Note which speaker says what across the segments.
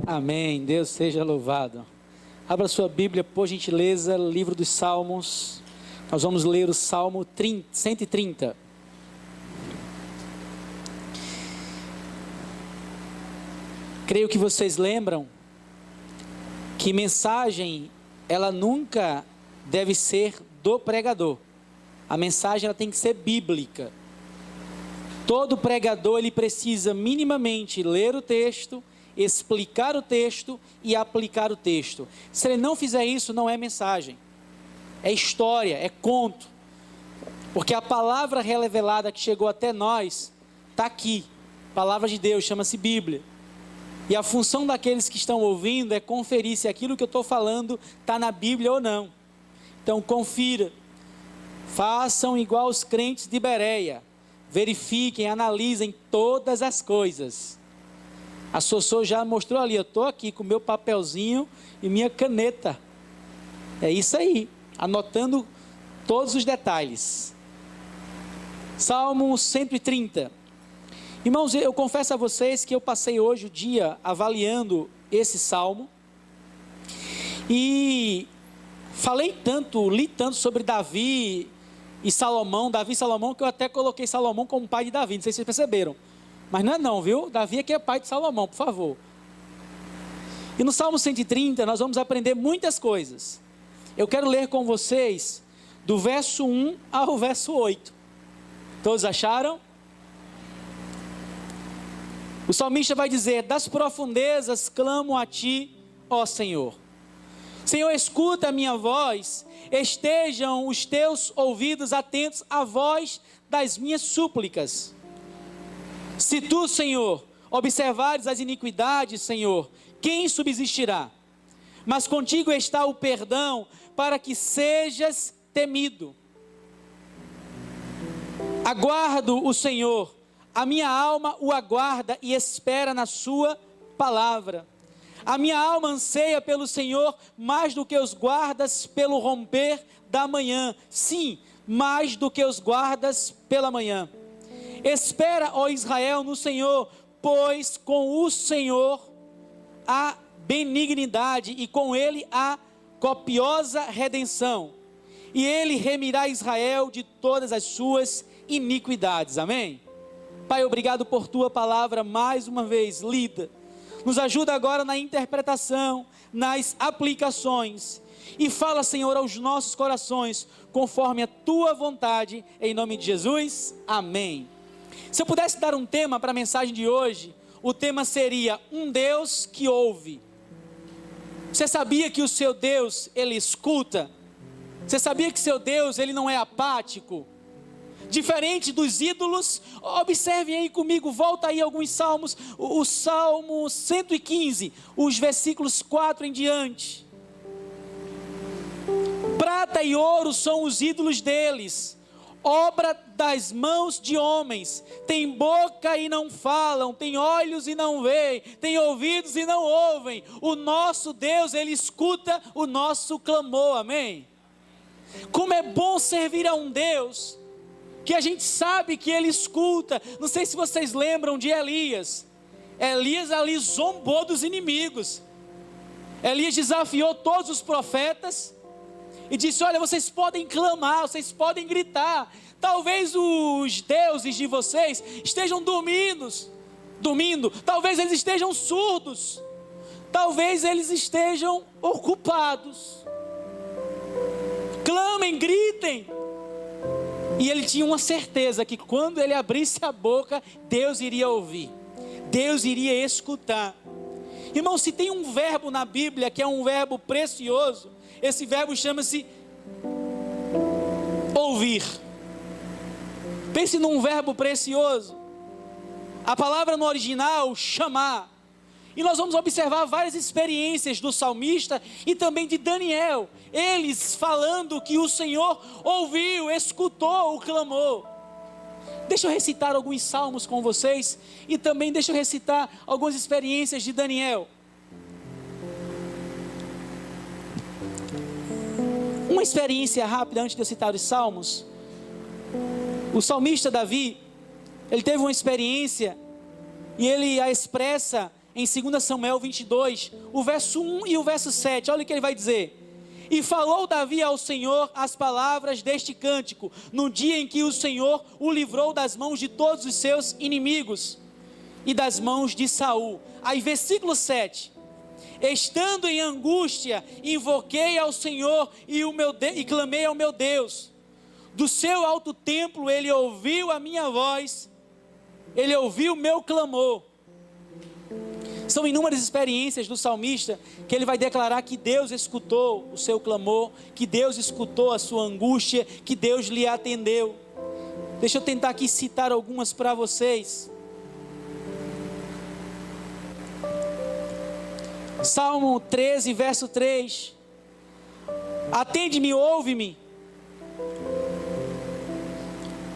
Speaker 1: Amém. Deus seja louvado. Abra sua Bíblia, por gentileza, livro dos Salmos. Nós vamos ler o Salmo 130. Creio que vocês lembram que mensagem, ela nunca deve ser do pregador. A mensagem ela tem que ser bíblica. Todo pregador ele precisa minimamente ler o texto, explicar o texto e aplicar o texto. Se ele não fizer isso, não é mensagem. É história, é conto. Porque a palavra revelada que chegou até nós está aqui. Palavra de Deus, chama-se Bíblia. E a função daqueles que estão ouvindo é conferir se aquilo que eu estou falando está na Bíblia ou não. Então confira. Façam igual os crentes de Bereia. Verifiquem, analisem todas as coisas. A Sossô já mostrou ali, eu estou aqui com meu papelzinho e minha caneta. É isso aí, anotando todos os detalhes. Salmo 130. Irmãos, eu confesso a vocês que eu passei hoje o dia avaliando esse salmo. E li tanto sobre Davi e Salomão, que eu até coloquei Salomão como pai de Davi, não sei se vocês perceberam. Mas não é não, viu? Davi é que é pai de Salomão, por favor. E no Salmo 130 nós vamos aprender muitas coisas. Eu quero ler com vocês do verso 1 ao verso 8. Todos acharam? O salmista vai dizer: das profundezas clamo a ti, ó Senhor. Senhor, escuta a minha voz, estejam os teus ouvidos atentos à voz das minhas súplicas. Se tu, Senhor, observares as iniquidades, Senhor, quem subsistirá? Mas contigo está o perdão, para que sejas temido. Aguardo o Senhor, a minha alma o aguarda e espera na sua palavra. A minha alma anseia pelo Senhor mais do que os guardas pelo romper da manhã. Sim, mais do que os guardas pela manhã. Espera, ó Israel, no Senhor, pois com o Senhor há benignidade e com ele há copiosa redenção. E ele remirá Israel de todas as suas iniquidades. Amém? Pai, obrigado por tua palavra mais uma vez lida. Nos ajuda agora na interpretação, nas aplicações. E fala, Senhor, aos nossos corações, conforme a tua vontade, em nome de Jesus. Amém. Se eu pudesse dar um tema para a mensagem de hoje, o tema seria um Deus que ouve. Você sabia que o seu Deus, ele escuta? Você sabia que seu Deus, ele não é apático? Diferente dos ídolos, observem aí comigo, volta aí alguns salmos, o Salmo 115, os versículos 4 em diante. Prata e ouro são os ídolos deles, obra das mãos de homens. Tem boca e não falam, tem olhos e não veem, tem ouvidos e não ouvem. O nosso Deus, ele escuta o nosso clamor, amém? Como é bom servir a um Deus que a gente sabe que ele escuta. Não sei se vocês lembram de Elias. Elias ali zombou dos inimigos. Elias desafiou todos os profetas e disse: olha, vocês podem clamar, vocês podem gritar. Talvez os deuses de vocês estejam dormindo. Talvez eles estejam surdos. Talvez eles estejam ocupados. Clamem, gritem. E ele tinha uma certeza que quando ele abrisse a boca, Deus iria ouvir. Deus iria escutar. Irmão, se tem um verbo na Bíblia que é um verbo precioso, esse verbo chama-se ouvir. Pense num verbo precioso. A palavra no original, chamar. E nós vamos observar várias experiências do salmista e também de Daniel. Eles falando que o Senhor ouviu, escutou o clamor. Deixa eu recitar alguns salmos com vocês. E também deixa eu recitar algumas experiências de Daniel. Uma experiência rápida antes de eu citar os salmos. O salmista Davi, ele teve uma experiência e ele a expressa em 2 Samuel 22, o verso 1 e o verso 7, olha o que ele vai dizer. E falou Davi ao Senhor as palavras deste cântico, no dia em que o Senhor o livrou das mãos de todos os seus inimigos e das mãos de Saul. Aí versículo 7, estando em angústia, invoquei ao Senhor e clamei ao meu Deus. Do seu alto templo ele ouviu a minha voz, ele ouviu o meu clamor. São inúmeras experiências do salmista que ele vai declarar que Deus escutou o seu clamor, que Deus escutou a sua angústia, que Deus lhe atendeu. Deixa eu tentar aqui citar algumas para vocês. Salmo 13, verso 3. Atende-me, ouve-me.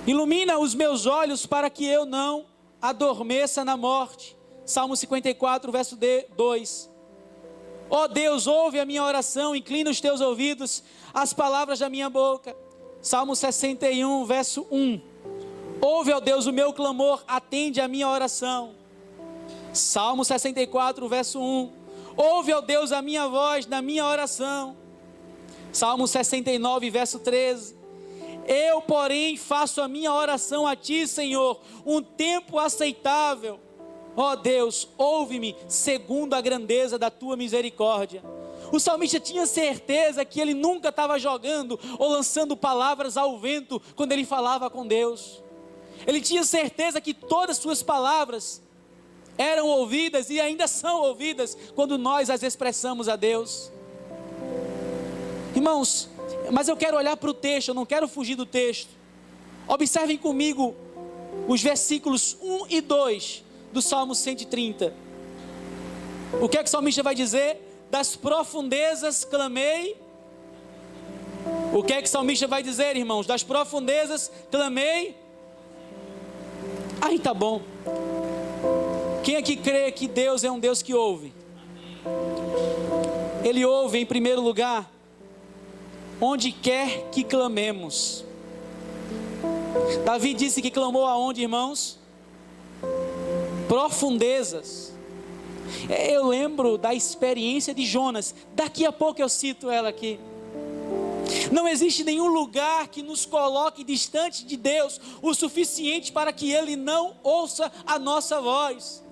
Speaker 1: Ilumina os meus olhos para que eu não adormeça na morte. Salmo 54, verso 2. Ó Deus, ouve a minha oração, inclina os teus ouvidos às palavras da minha boca. Salmo 61, verso 1. Ouve, ó Deus, o meu clamor, atende a minha oração. Salmo 64, verso 1. Ouve, ó Deus, a minha voz na minha oração. Salmo 69, verso 13. Eu, porém, faço a minha oração a Ti, Senhor, um tempo aceitável. Ó Deus, ouve-me segundo a grandeza da Tua misericórdia. O salmista tinha certeza que ele nunca estava jogando ou lançando palavras ao vento quando ele falava com Deus. Ele tinha certeza que todas as suas palavras eram ouvidas e ainda são ouvidas quando nós as expressamos a Deus. Irmãos, mas eu quero olhar para o texto, eu não quero fugir do texto. Observem comigo os versículos 1 e 2 do Salmo 130. O que é que o salmista vai dizer? Das profundezas clamei. O que é que o salmista vai dizer, irmãos? Das profundezas clamei. Aí tá bom. Quem aqui crê que Deus é um Deus que ouve? Ele ouve em primeiro lugar onde quer que clamemos. Davi disse que clamou aonde, irmãos? Profundezas. Eu lembro da experiência de Jonas. Daqui a pouco eu cito ela aqui. Não existe nenhum lugar que nos coloque distante de Deus o suficiente para que Ele não ouça a nossa voz.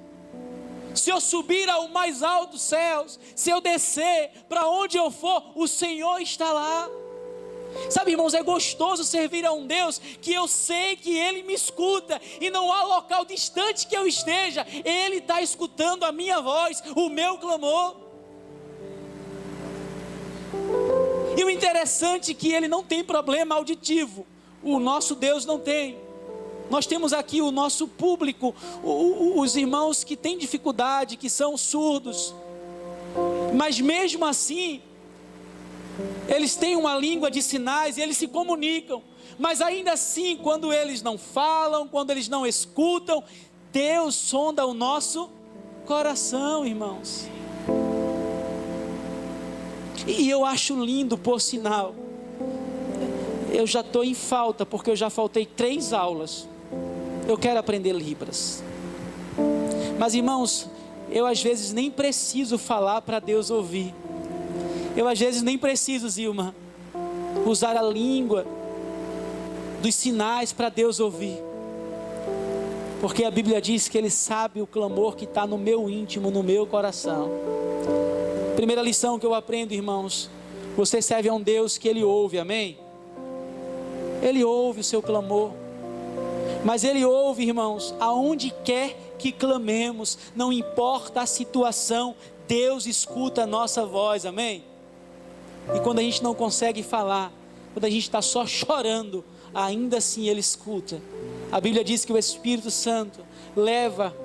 Speaker 1: Se eu subir ao mais alto dos céus, se eu descer para onde eu for, o Senhor está lá. Sabe, irmãos, é gostoso servir a um Deus que eu sei que Ele me escuta e não há local distante que eu esteja, Ele está escutando a minha voz, o meu clamor. E o interessante é que Ele não tem problema auditivo, o nosso Deus não tem. Nós temos aqui o nosso público, os irmãos que têm dificuldade, que são surdos, mas mesmo assim, eles têm uma língua de sinais e eles se comunicam, mas ainda assim, quando eles não falam, quando eles não escutam, Deus sonda o nosso coração, irmãos. E eu acho lindo, por sinal, eu já estou em falta, porque eu já faltei 3 aulas, eu quero aprender Libras, mas irmãos, eu às vezes nem preciso falar para Deus ouvir. Eu às vezes nem preciso, Zilma, usar a língua dos sinais para Deus ouvir. Porque a Bíblia diz que Ele sabe o clamor que está no meu íntimo, no meu coração. Primeira lição que eu aprendo, irmãos. Você serve a um Deus que Ele ouve, amém? Ele ouve o seu clamor. Mas Ele ouve, irmãos, aonde quer que clamemos. Não importa a situação, Deus escuta a nossa voz, amém? E quando a gente não consegue falar, quando a gente está só chorando, ainda assim Ele escuta. A Bíblia diz que o Espírito Santo leva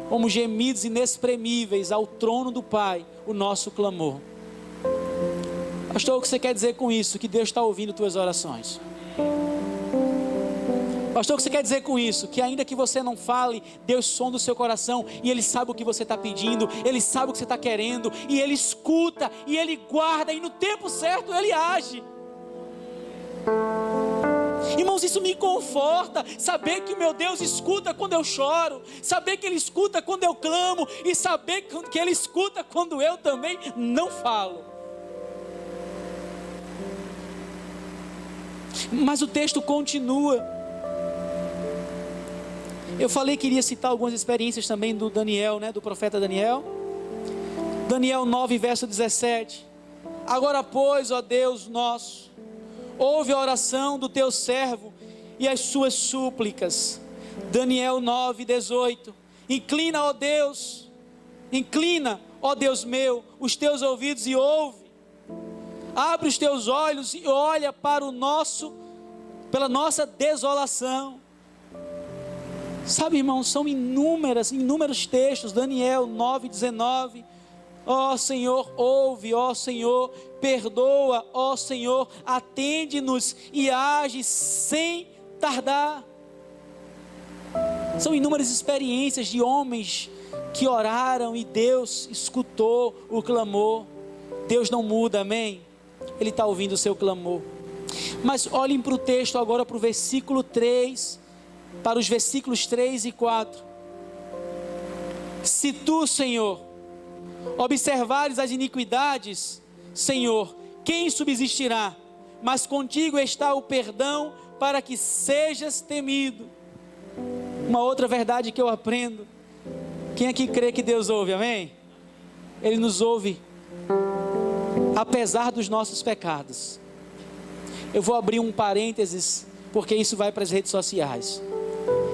Speaker 1: como gemidos inexprimíveis ao trono do Pai o nosso clamor. Pastor, o que você quer dizer com isso? Que Deus está ouvindo tuas orações. Pastor, o que você quer dizer com isso? Que ainda que você não fale, Deus sonda o seu coração e Ele sabe o que você está pedindo, Ele sabe o que você está querendo, e Ele escuta, e Ele guarda, e no tempo certo Ele age. Irmãos, isso me conforta, saber que o meu Deus escuta quando eu choro, saber que Ele escuta quando eu clamo, e saber que Ele escuta quando eu também não falo. Mas o texto continua. Eu falei que iria citar algumas experiências também do Daniel, do profeta Daniel. Daniel 9, verso 17. Agora, pois, ó Deus nosso, ouve a oração do teu servo e as suas súplicas. Daniel 9, 18. Inclina, ó Deus, meu, os teus ouvidos e ouve. Abre os teus olhos e olha para pela nossa desolação. Sabe, irmãos, são inúmeros textos. Daniel 9, 19. Ó Senhor, ouve, ó Senhor, perdoa, ó Senhor, atende-nos e age sem tardar. São inúmeras experiências de homens que oraram e Deus escutou o clamor. Deus não muda, amém? Ele está ouvindo o seu clamor. Mas olhem para o texto agora, para o versículo 3, para os versículos 3 e 4. Se tu, Senhor, observares as iniquidades, Senhor, quem subsistirá? Mas contigo está o perdão para que sejas temido. Uma outra verdade que eu aprendo: quem aqui crê que Deus ouve, amém? Ele nos ouve apesar dos nossos pecados. Eu vou abrir um parênteses, porque isso vai para as redes sociais.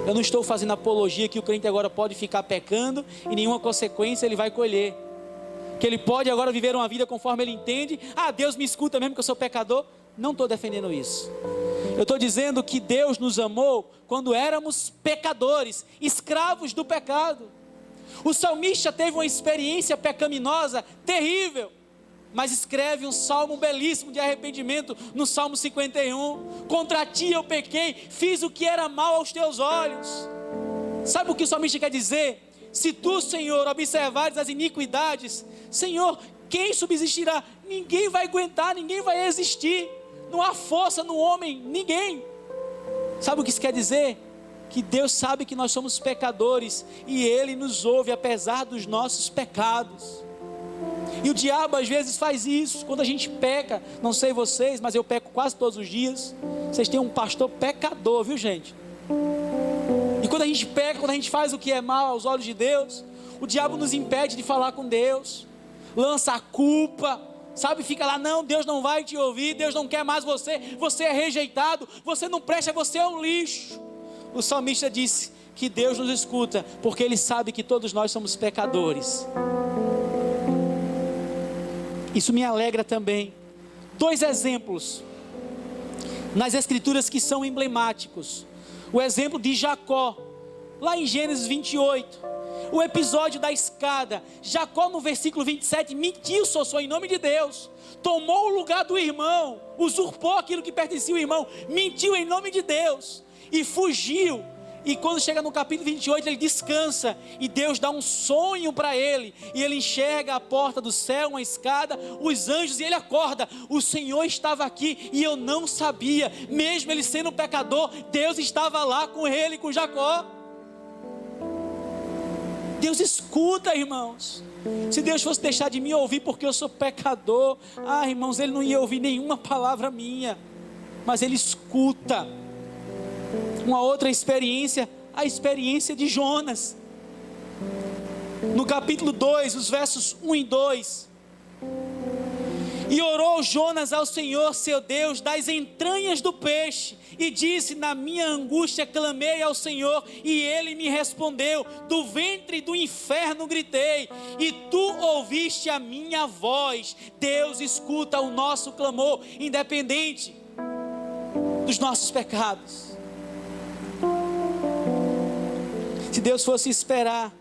Speaker 1: Eu não estou fazendo apologia que o crente agora pode ficar pecando e nenhuma consequência ele vai colher, que ele pode agora viver uma vida conforme ele entende. Deus me escuta mesmo que eu sou pecador. Não estou defendendo isso. Eu estou dizendo que Deus nos amou quando éramos pecadores, escravos do pecado. O salmista teve uma experiência pecaminosa terrível, mas escreve um salmo belíssimo de arrependimento no Salmo 51. Contra ti eu pequei, fiz o que era mal aos teus olhos. Sabe o que o salmista quer dizer? Se tu, Senhor, observares as iniquidades, Senhor, quem subsistirá? Ninguém vai aguentar, ninguém vai existir. Não há força no homem, ninguém. Sabe o que isso quer dizer? Que Deus sabe que nós somos pecadores e Ele nos ouve apesar dos nossos pecados. E o diabo às vezes faz isso, quando a gente peca. Não sei vocês, mas eu peco quase todos os dias. Vocês têm um pastor pecador, viu, gente? E quando a gente peca, quando a gente faz o que é mal aos olhos de Deus, o diabo nos impede de falar com Deus, lança a culpa, sabe? Fica lá, não, Deus não vai te ouvir, Deus não quer mais você, você é rejeitado, você não presta, você é um lixo. O salmista disse que Deus nos escuta, porque Ele sabe que todos nós somos pecadores. Isso me alegra também. 2 exemplos nas Escrituras que são emblemáticos. O exemplo de Jacó, lá em Gênesis 28. O episódio da escada. Jacó, no versículo 27, mentiu, em nome de Deus. Tomou o lugar do irmão, usurpou aquilo que pertencia ao irmão, mentiu em nome de Deus e fugiu. E quando chega no capítulo 28, ele descansa e Deus dá um sonho para ele, e ele enxerga a porta do céu, uma escada, os anjos, e ele acorda. O Senhor estava aqui e eu não sabia. Mesmo ele sendo pecador, Deus estava lá com ele, com Jacó. Deus escuta, irmãos. Se Deus fosse deixar de me ouvir porque eu sou pecador, irmãos, Ele não ia ouvir nenhuma palavra minha. Mas Ele escuta. Uma outra experiência, a experiência de Jonas. No capítulo 2, os versos 1 e 2. E orou Jonas ao Senhor seu Deus das entranhas do peixe, e disse: na minha angústia clamei ao Senhor, e Ele me respondeu. Do ventre do inferno gritei, e Tu ouviste a minha voz. Deus escuta o nosso clamor, independente dos nossos pecados. Se Deus fosse esperar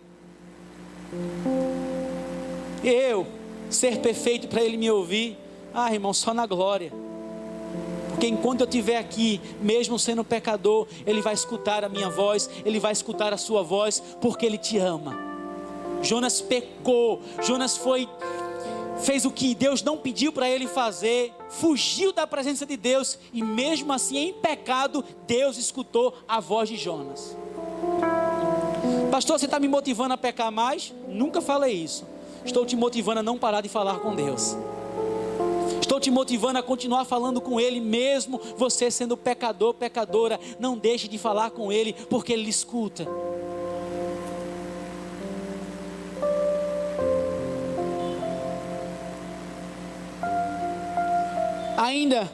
Speaker 1: eu ser perfeito para Ele me ouvir, irmão, só na glória. Porque enquanto eu estiver aqui, mesmo sendo pecador, Ele vai escutar a minha voz, Ele vai escutar a sua voz, porque Ele te ama. Jonas pecou, Jonas foi fez o que Deus não pediu para ele fazer, fugiu da presença de Deus, e mesmo assim em pecado, Deus escutou a voz de Jonas. Pastor, você está me motivando a pecar mais? Nunca falei isso. Estou te motivando a não parar de falar com Deus. Estou te motivando a continuar falando com Ele, mesmo você sendo pecador, pecadora. Não deixe de falar com Ele, porque Ele lhe escuta. Ainda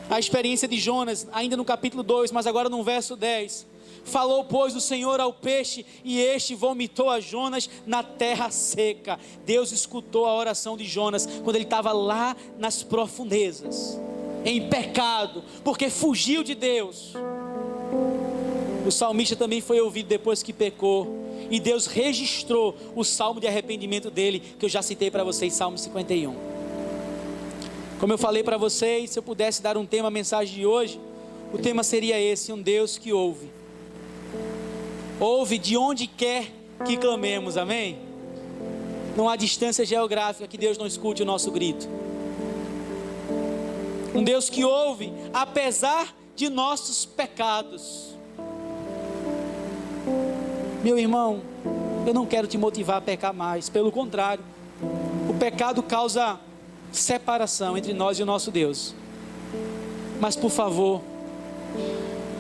Speaker 1: a experiência de Jonas, ainda no capítulo 2, mas agora no verso 10. Falou, pois, o Senhor ao peixe, e este vomitou a Jonas na terra seca. Deus escutou a oração de Jonas, quando ele estava lá nas profundezas, em pecado, porque fugiu de Deus. O salmista também foi ouvido depois que pecou, e Deus registrou o salmo de arrependimento dele, que eu já citei para vocês, Salmo 51. Como eu falei para vocês, se eu pudesse dar um tema à mensagem de hoje, o tema seria esse: um Deus que ouve. Ouve de onde quer que clamemos, amém? Não há distância geográfica que Deus não escute o nosso grito. Um Deus que ouve apesar de nossos pecados. Meu irmão, eu não quero te motivar a pecar mais, pelo contrário, o pecado causa separação entre nós e o nosso Deus. Mas por favor,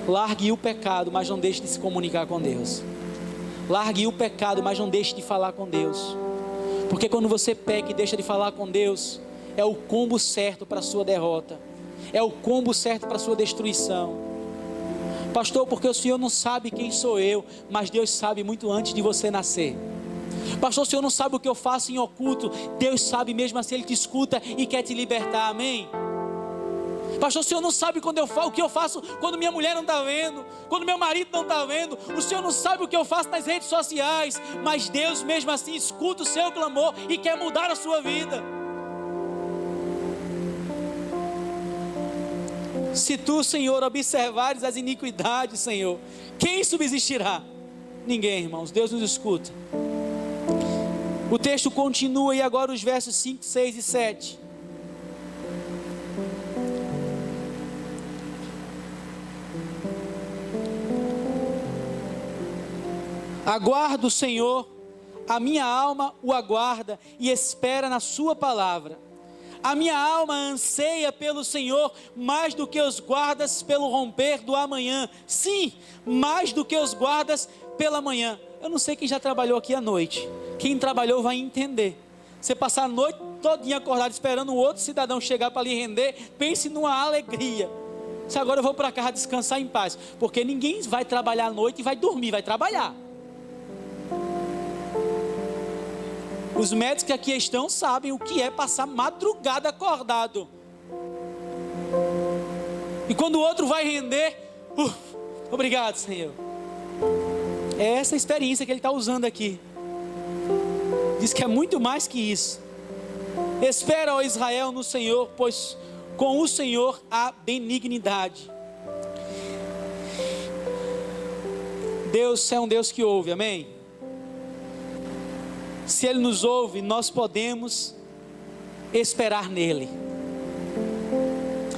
Speaker 1: largue o pecado, mas não deixe de se comunicar com Deus. Largue o pecado, mas não deixe de falar com Deus. Porque quando você peca e deixa de falar com Deus, é o combo certo para a sua derrota. É o combo certo para a sua destruição. Pastor, porque o Senhor não sabe quem sou eu, mas Deus sabe muito antes de você nascer. Pastor, o Senhor não sabe o que eu faço em oculto, Deus sabe mesmo assim, Ele te escuta e quer te libertar, amém? Pastor, o Senhor não sabe o que eu faço quando minha mulher não está vendo, quando meu marido não está vendo. O Senhor não sabe o que eu faço nas redes sociais, mas Deus mesmo assim escuta o seu clamor e quer mudar a sua vida. Se tu, Senhor, observares as iniquidades, Senhor, quem subsistirá? Ninguém, irmãos. Deus nos escuta. O texto continua, e agora os versos 5, 6 e 7. Aguardo o Senhor, a minha alma o aguarda e espera na sua palavra. A minha alma anseia pelo Senhor mais do que os guardas pelo romper do amanhã. Sim, mais do que os guardas pela manhã. Eu não sei quem já trabalhou aqui à noite. Quem trabalhou vai entender. Você passar a noite todinha acordado esperando um outro cidadão chegar para lhe render, pense numa alegria. Se agora eu vou para casa descansar em paz. Porque ninguém vai trabalhar à noite e vai dormir, vai trabalhar. Os médicos que aqui estão sabem o que é passar madrugada acordado. E quando o outro vai render, obrigado, Senhor. É essa experiência que ele está usando aqui. Diz que é muito mais que isso. Espera, ó Israel, no Senhor, pois com o Senhor há benignidade. Deus é um Deus que ouve, amém? Se Ele nos ouve, nós podemos esperar nele.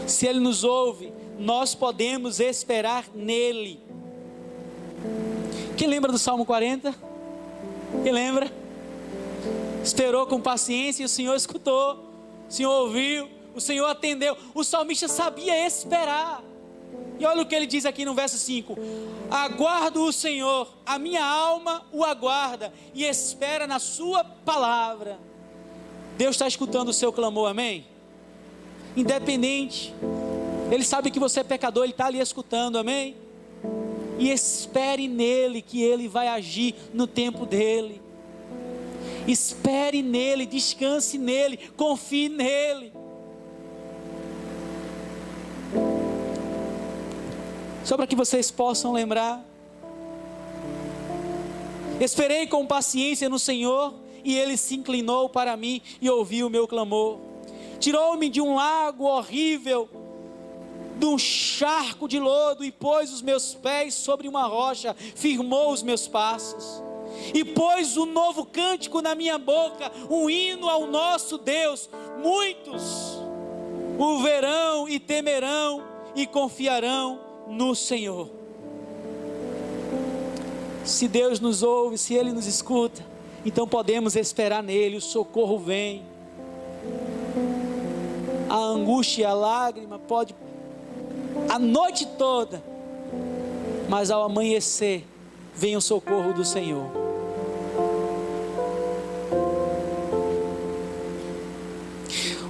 Speaker 1: Se Ele nos ouve, nós podemos esperar nele. Quem lembra do Salmo 40? Quem lembra? Esperou com paciência e o Senhor escutou. O Senhor ouviu, o Senhor atendeu. O salmista sabia esperar. E olha o que ele diz aqui no verso 5: aguardo o Senhor, a minha alma o aguarda e espera na sua palavra. Deus está escutando o seu clamor, amém? Independente, Ele sabe que você é pecador, Ele está ali escutando, amém? E espere nele, que Ele vai agir no tempo dele. Espere nele, descanse nele, confie nele. Só para que vocês possam lembrar. Esperei com paciência no Senhor, e Ele se inclinou para mim e ouviu o meu clamor. Tirou-me de um lago horrível, de um charco de lodo, e pôs os meus pés sobre uma rocha, firmou os meus passos. e pôs um novo cântico na minha boca, um hino ao nosso Deus. Muitos o verão e temerão e confiarão no Senhor. Se Deus nos ouve, se Ele nos escuta, então podemos esperar nele, o socorro vem. A angústia, a lágrima pode a noite toda, mas ao amanhecer vem o socorro do Senhor.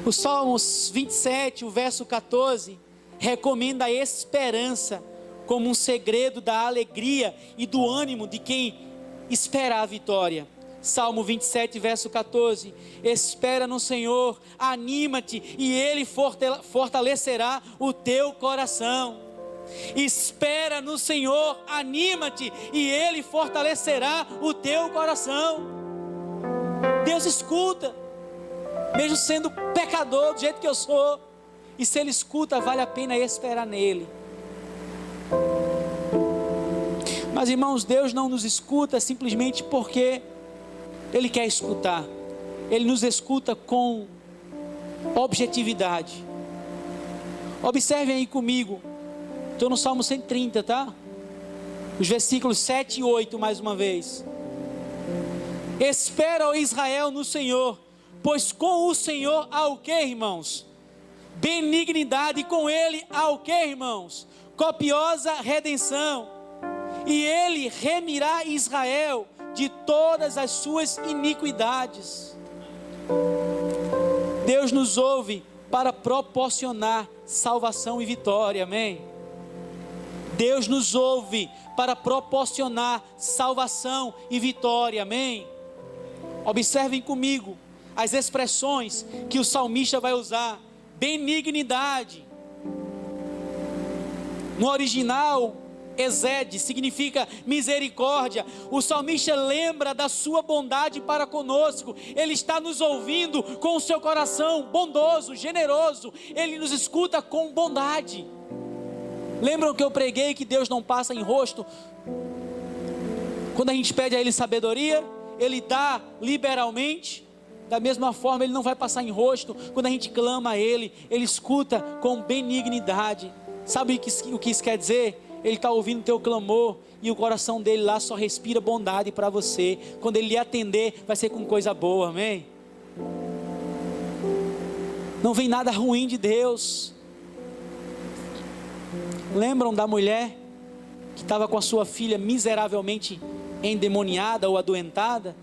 Speaker 1: O Salmos 27, o verso 14, recomenda a esperança como um segredo da alegria e do ânimo de quem espera a vitória. Salmo 27, verso 14: espera no Senhor, anima-te e Ele fortalecerá o teu coração. Espera no Senhor, anima-te e Ele fortalecerá o teu coração. Deus escuta, mesmo sendo pecador do jeito que eu sou, e se Ele escuta, vale a pena esperar nele. Mas irmãos, Deus não nos escuta simplesmente porque Ele quer escutar. Ele nos escuta com objetividade. Observem aí comigo, estou no Salmo 130, tá? Os versículos 7 e 8 mais uma vez. Espera, ó Israel, no Senhor, pois com o Senhor há o que, irmãos? Benignidade, e com Ele há o que, irmãos? Copiosa redenção. E Ele remirá Israel de todas as suas iniquidades. Deus nos ouve para proporcionar salvação e vitória, amém? Deus nos ouve para proporcionar salvação e vitória, amém? Observem comigo as expressões que o salmista vai usar. Benignidade, no original, Esed, significa misericórdia. O salmista lembra da sua bondade para conosco. Ele está nos ouvindo com o seu coração bondoso, generoso. Ele nos escuta com bondade. Lembram que eu preguei que Deus não passa em rosto? Quando a gente pede a Ele sabedoria, Ele dá liberalmente. Da mesma forma, Ele não vai passar em rosto. Quando a gente clama a Ele, Ele escuta com benignidade. Sabe o que isso quer dizer? Ele está ouvindo o teu clamor e o coração dele lá só respira bondade para você. Quando Ele lhe atender, vai ser com coisa boa, amém? Não vem nada ruim de Deus. Lembram da mulher que estava com a sua filha miseravelmente endemoniada ou adoentada?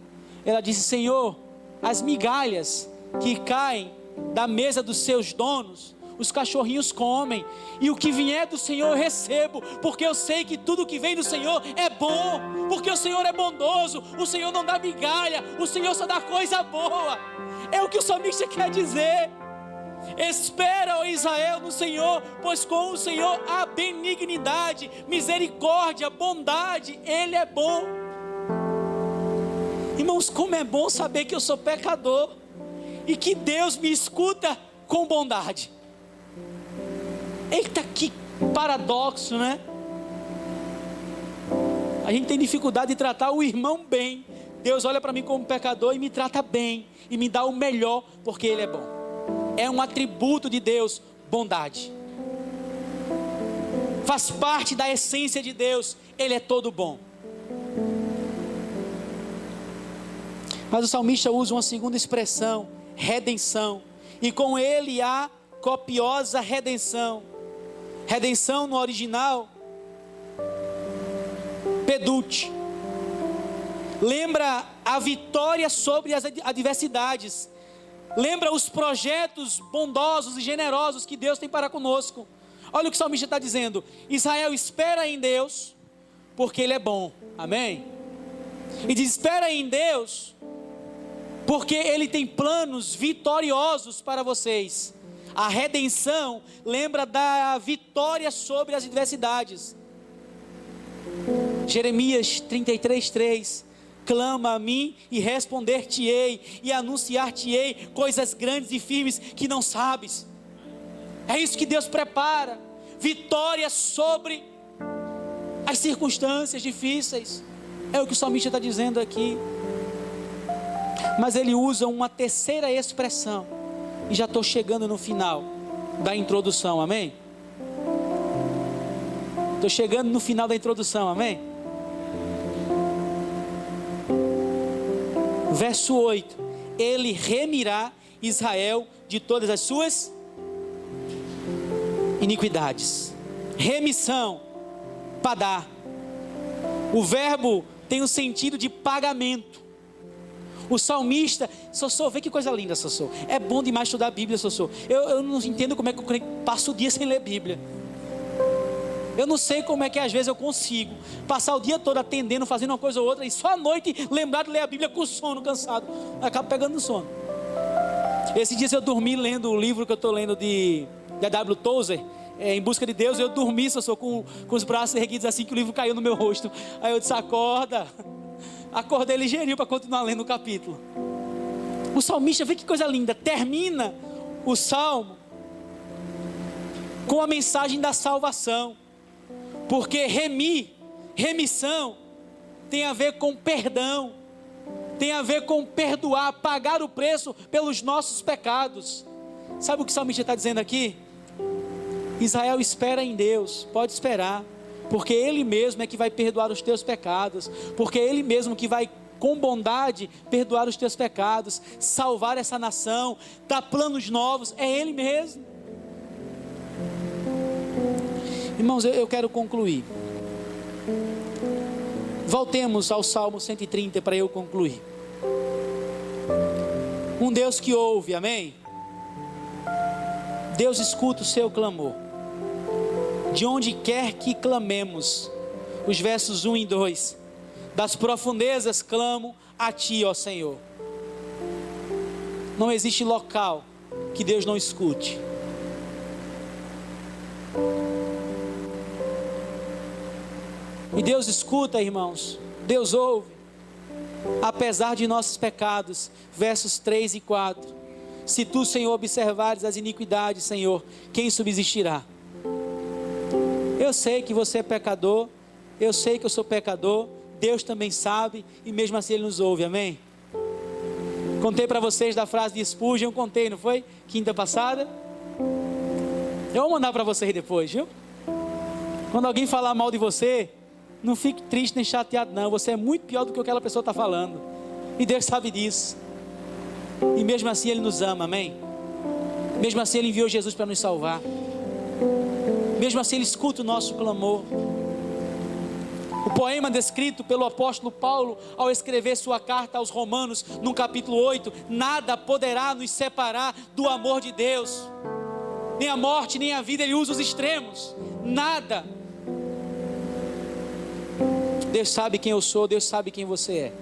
Speaker 1: Ela disse: Senhor, as migalhas que caem da mesa dos seus donos, os cachorrinhos comem, e o que vier do Senhor eu recebo, porque eu sei que tudo que vem do Senhor é bom, porque o Senhor é bondoso, o Senhor não dá migalha, o Senhor só dá coisa boa. É o que o salmista quer dizer. Espera, ó Israel, no Senhor, pois com o Senhor há benignidade, misericórdia, bondade. Ele é bom. Irmãos, como é bom saber que eu sou pecador e que Deus me escuta com bondade. Eita, que paradoxo, né? A gente tem dificuldade de tratar o irmão bem. Deus olha para mim como pecador e me trata bem e me dá o melhor, porque Ele é bom. É um atributo de Deus, bondade. Faz parte da essência de Deus. Ele é todo bom. Mas o salmista usa uma segunda expressão, redenção. E com ele há copiosa redenção. Redenção no original, pedute. Lembra a vitória sobre as adversidades. Lembra os projetos bondosos e generosos que Deus tem para conosco. Olha o que o salmista está dizendo: Israel, espera em Deus, porque Ele é bom, amém? E diz: espera em Deus, porque Ele tem planos vitoriosos para vocês. A redenção lembra da vitória sobre as adversidades. Jeremias 33:3: clama a mim e responder-te-ei, e anunciar-te-ei coisas grandes e firmes que não sabes. É isso que Deus prepara, vitória sobre as circunstâncias difíceis. É o que o salmista está dizendo aqui. Mas ele usa uma terceira expressão. E já estou chegando no final da introdução, amém? Estou chegando no final da introdução, amém? Verso 8: ele remirá Israel de todas as suas iniquidades. Remissão, padá. O verbo tem o sentido de pagamento. O salmista, Sossô, vê que coisa linda, Sossô. É bom demais estudar a Bíblia, Sossô. Eu não entendo como é que eu passo o dia sem ler Bíblia. Eu não sei como é que às vezes eu consigo passar o dia todo atendendo, fazendo uma coisa ou outra, e só à noite lembrar de ler a Bíblia com sono, cansado. Acabo pegando no sono. Esses dias eu dormi lendo o livro que eu estou lendo de A.W. Tozer, Em Busca de Deus. Eu dormi, Sossô, com os braços erguidos assim, que o livro caiu no meu rosto. Aí eu disse, acorda. Acordei ligeirinho para continuar lendo o capítulo. O salmista, vê que coisa linda, termina o salmo com a mensagem da salvação. Porque remissão, tem a ver com perdão, tem a ver com perdoar, pagar o preço pelos nossos pecados. Sabe o que o salmista está dizendo aqui? Israel, espera em Deus, pode esperar, porque Ele mesmo é que vai perdoar os teus pecados, porque Ele mesmo que vai com bondade perdoar os teus pecados, salvar essa nação, dar planos novos, é Ele mesmo. Irmãos, eu quero concluir. Voltemos ao Salmo 130 para eu concluir. Um Deus que ouve, amém? Deus escuta o seu clamor. De onde quer que clamemos. Os versos 1 e 2. Das profundezas clamo a Ti, ó Senhor. Não existe local que Deus não escute. E Deus escuta, irmãos. Deus ouve. Apesar de nossos pecados. Versos 3 e 4. Se Tu, Senhor, observares as iniquidades, Senhor, quem subsistirá? Eu sei que você é pecador. Eu sei que eu sou pecador. Deus também sabe. E mesmo assim Ele nos ouve, amém? Contei para vocês da frase de Spurgeon. Contei, não foi? Quinta passada. Eu vou mandar para vocês depois, viu? Quando alguém falar mal de você, não fique triste nem chateado não. Você é muito pior do que aquela pessoa está falando. E Deus sabe disso. E mesmo assim Ele nos ama, amém? Mesmo assim Ele enviou Jesus para nos salvar. Mesmo assim Ele escuta o nosso clamor. O poema descrito pelo apóstolo Paulo ao escrever sua carta aos Romanos, no capítulo 8, nada poderá nos separar do amor de Deus. Nem a morte, nem a vida, ele usa os extremos. Nada. Deus sabe quem eu sou, Deus sabe quem você é.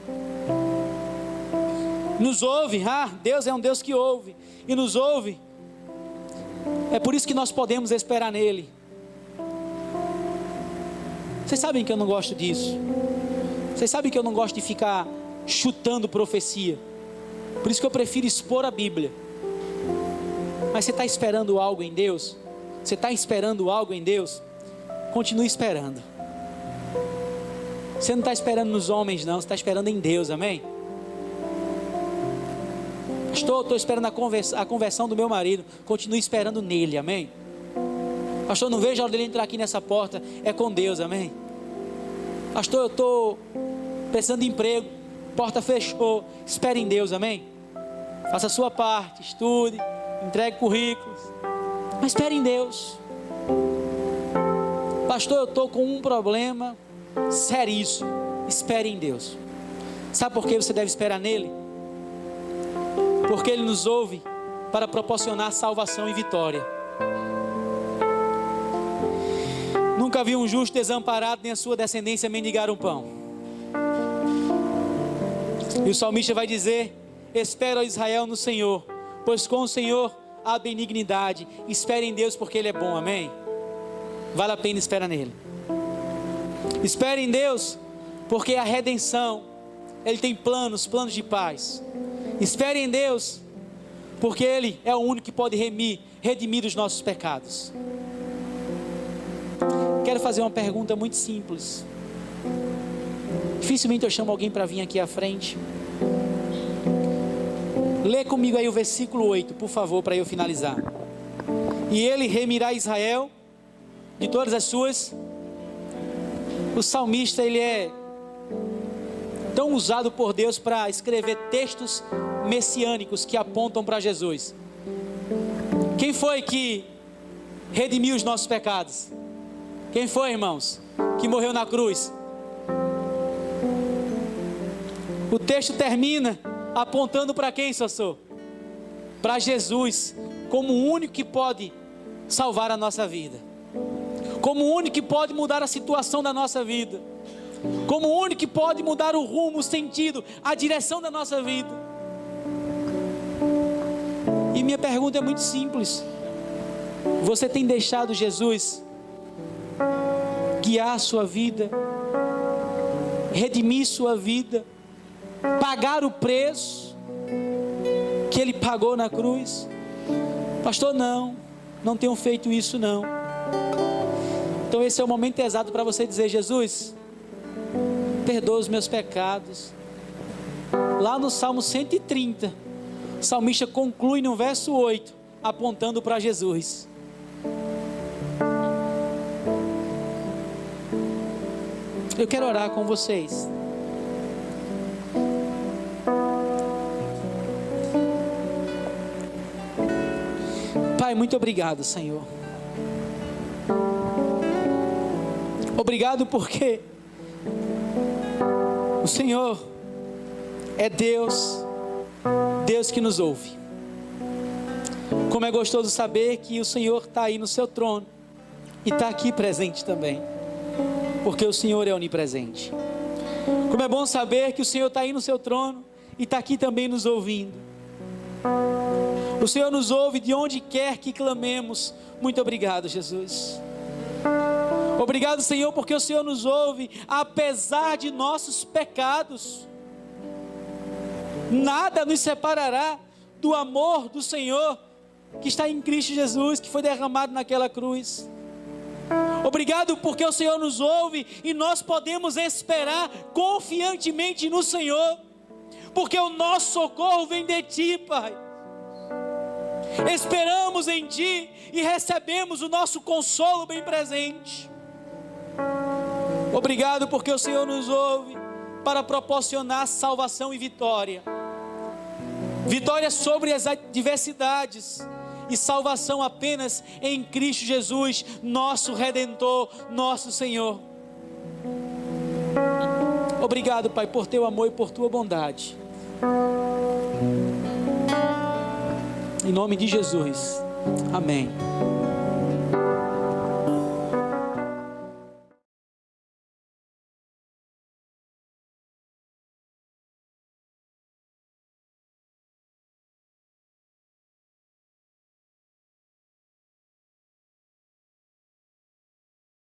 Speaker 1: Nos ouve, Deus é um Deus que ouve. E nos ouve. É por isso que nós podemos esperar nele. Vocês sabem que eu não gosto disso. Vocês sabem que eu não gosto de ficar chutando profecia. Por isso que eu prefiro expor a Bíblia. Mas você está esperando algo em Deus? Você está esperando algo em Deus? Continue esperando. Você não está esperando nos homens não, você está esperando em Deus, amém? Pastor, estou esperando a conversão do meu marido. Continue esperando nele, amém? Pastor, não vejo a hora dele entrar aqui nessa porta. É com Deus, amém? Pastor, eu estou precisando de emprego. Porta fechou. Espere em Deus, amém? Faça a sua parte, estude, entregue currículos. Mas espere em Deus. Pastor, eu estou com um problema seríssimo. Espere em Deus. Sabe por que você deve esperar nele? Porque Ele nos ouve para proporcionar salvação e vitória. Nunca vi um justo desamparado, nem a sua descendência mendigar um pão. E o salmista vai dizer: espera, ó Israel, no Senhor, pois com o Senhor há benignidade. Espere em Deus, porque Ele é bom, amém? Vale a pena esperar nele. Espere em Deus, porque a redenção, Ele tem planos de paz. Espere em Deus, porque Ele é o único que pode redimir os nossos pecados. Quero fazer uma pergunta muito simples. Dificilmente eu chamo alguém para vir aqui à frente. Lê comigo aí o versículo 8, por favor, para eu finalizar. E ele remirá Israel de todas as suas. O salmista, ele é tão usado por Deus para escrever textos messiânicos que apontam para Jesus. Quem foi que redimiu os nossos pecados? Quem foi, irmãos, que morreu na cruz? O texto termina apontando para quem, Sossô? Para Jesus, como o único que pode salvar a nossa vida, como o único que pode mudar a situação da nossa vida, como o único que pode mudar o rumo, o sentido, a direção da nossa vida. E minha pergunta é muito simples: você tem deixado Jesus guiar a sua vida, redimir sua vida, pagar o preço que Ele pagou na cruz? Pastor, não tenho feito isso não. Então esse é o momento exato para você dizer: Jesus, perdoa os meus pecados. Lá no Salmo 130, o salmista conclui no verso 8, apontando para Jesus. Eu quero orar com vocês. Pai, muito obrigado, Senhor. Obrigado porque o Senhor é Deus que nos ouve. Como é gostoso saber que o Senhor está aí no seu trono e está aqui presente também, porque o Senhor é onipresente. Como é bom saber que o Senhor está aí no seu trono e está aqui também nos ouvindo. O Senhor nos ouve de onde quer que clamemos. Muito obrigado, Jesus. Obrigado, Senhor, porque o Senhor nos ouve apesar de nossos pecados. Nada nos separará do amor do Senhor que está em Cristo Jesus, que foi derramado naquela cruz. Obrigado porque o Senhor nos ouve e nós podemos esperar confiantemente no Senhor, porque o nosso socorro vem de Ti, Pai. Esperamos em Ti e recebemos o nosso consolo bem presente. Obrigado porque o Senhor nos ouve para proporcionar salvação e vitória. Vitória sobre as adversidades e salvação apenas em Cristo Jesus, nosso Redentor, nosso Senhor. Obrigado, Pai, por Teu amor e por Tua bondade. Em nome de Jesus, amém.